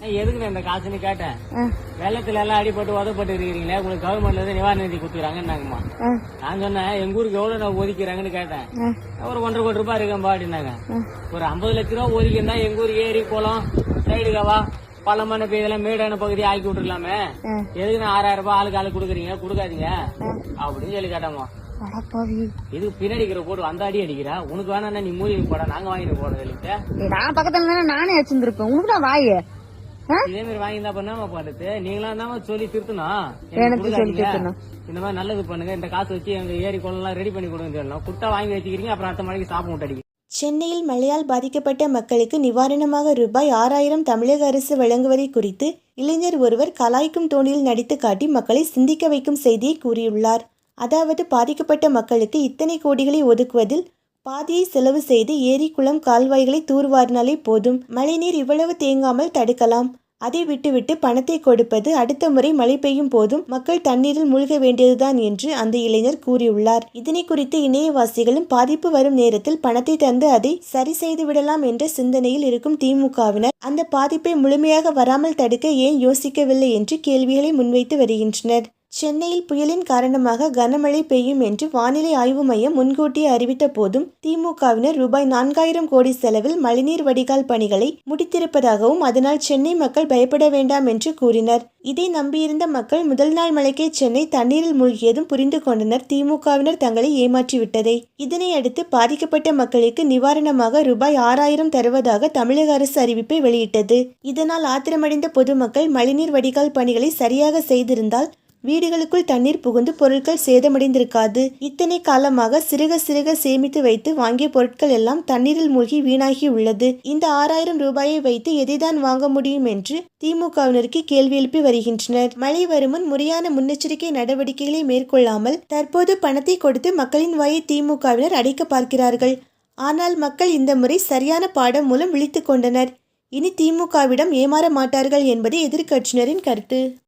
எதுக்கு இந்த காசுன்னு கேட்டேன். வெள்ளத்துல எல்லாம் அடிபட்டு உதப்பட்டு இருக்கிறீங்களே, உங்களுக்கு கவர்மெண்ட்ல இருந்து நிவாரண நிதி கொடுத்துறாங்கன்னாங்கம்மா. நான் சொன்னேன் எங்க ஊருக்கு எவ்வளவு நான் ஒதுக்கிறாங்கன்னு கேட்டேன். ஒரு 1.5 கோடி ரூபாய் இருக்கேன்பா அப்படின்னாங்க. ஒரு 50 லட்ச ரூபா ஒதுக்கிருந்தா எங்க ஊருக்கு ஏரி குளம் சைடு கவா பள்ளமான இதெல்லாம் மேடான பகுதி ஆக்கி விட்டுருக்கலாமே. எதுக்கு நான் 6000 ரூபாய் ஆளுக்கு கொடுக்குறீங்க, கொடுக்காதீங்க அப்படின்னு சொல்லி கேட்டாமா. இது பின்னாடி போட்டு அந்த அடி அடிக்கிறா. உனக்கு வேணா நீ மூலிகை போட, நாங்க வாங்கிட்டு போறது. நான் பக்கத்துல நானே வச்சிருந்திருப்பேன். உனக்கு தான் வாய இதே மாதிரி வாங்கி தான் பண்ணாம பாடுறது. நீங்களாம் தான் சொல்லி திருத்தணும். இந்த மாதிரி நல்லது பண்ணுங்க, இந்த காசு வச்சு எங்க ஏரி குளம் எல்லாம் ரெடி பண்ணி கொடுங்க சொல்லலாம். குட்டா வாங்கி வச்சுக்கிறீங்க, அப்புறம் அடுத்த மணிக்கு சாப்பிட விட்டாடி. சென்னையில் மழையால் பாதிக்கப்பட்ட மக்களுக்கு நிவாரணமாக ரூபாய் 6000 தமிழக அரசு வழங்குவதை குறித்து இளைஞர் ஒருவர் கலாய்க்கும் தோணியில் நடித்து காட்டி மக்களை சிந்திக்க வைக்கும் செய்தியை கூறியுள்ளார். அதாவது பாதிக்கப்பட்ட மக்களுக்கு இத்தனை கோடிகளை ஒதுக்குவதில் பாதியை செலவு செய்து ஏரி குளம் கால்வாய்களை தூர்வாரினாலே போதும், மழைநீர் இவ்வளவு தேங்காமல் தடுக்கலாம். அதை விட்டுவிட்டு பணத்தை கொடுப்பது அடுத்த முறை மழை பெய்யும் போதும் மக்கள் தண்ணீரில் மூழ்க வேண்டியதுதான் என்று அந்த இளைஞர் கூறியுள்ளார். இதனை குறித்து இணையவாசிகளும் பாதிப்பு வரும் நேரத்தில் பணத்தை தந்து அதை சரி செய்து விடலாம் என்ற சிந்தனையில் இருக்கும் திமுகவினர் அந்த பாதிப்பை முழுமையாக வராமல் தடுக்க ஏன் யோசிக்கவில்லை என்று கேள்விகளை முன்வைத்து வருகின்றனர். சென்னையில் புயலின் காரணமாக கனமழை பெய்யும் என்று வானிலை ஆய்வு மையம் முன்கூட்டியே அறிவித்த போதும் திமுகவினர் ரூபாய் 4000 கோடி செலவில் மழைநீர் வடிகால் பணிகளை முடித்திருப்பதாகவும் அதனால் சென்னை மக்கள் பயப்பட வேண்டாம் என்று கூறினர். இதை நம்பியிருந்த மக்கள் முதல் நாள் மழைக்கே சென்னை தண்ணீரில் மூழ்கியதும் புரிந்து கொண்டனர் திமுகவினர் தங்களை ஏமாற்றிவிட்டதை. இதனை அடுத்து பாதிக்கப்பட்ட மக்களுக்கு நிவாரணமாக ரூபாய் 6000 தருவதாக தமிழக அரசு அறிவிப்பை வெளியிட்டது. இதனால் ஆத்திரமடைந்த பொதுமக்கள் மழைநீர் வடிகால் பணிகளை சரியாக செய்திருந்தால் வீடுகளுக்குள் தண்ணீர் புகுந்து பொருட்கள் சேதமடைந்திருக்காது. இத்தனை காலமாக சிறுக சிறுக சேமித்து வைத்து வாங்கிய பொருட்கள் எல்லாம் தண்ணீரில் மூழ்கி வீணாகி உள்ளது. இந்த 6000 ரூபாயை வைத்து எதைதான் வாங்க முடியும் என்று திமுகவினருக்கு கேள்வி எழுப்பி வருகின்றனர். மழை வருமுன் முறையான முன்னெச்சரிக்கை நடவடிக்கைகளை மேற்கொள்ளாமல் தற்போது பணத்தை கொடுத்து மக்களின் வாயை திமுகவினர் அடைக்க பார்க்கிறார்கள். ஆனால் மக்கள் இந்த முறை சரியான பாடம் மூலம் விழித்துக் கொண்டனர். இனி திமுகவிடம் ஏமாற மாட்டார்கள் என்பது எதிர்க்கட்சியினரின் கருத்து.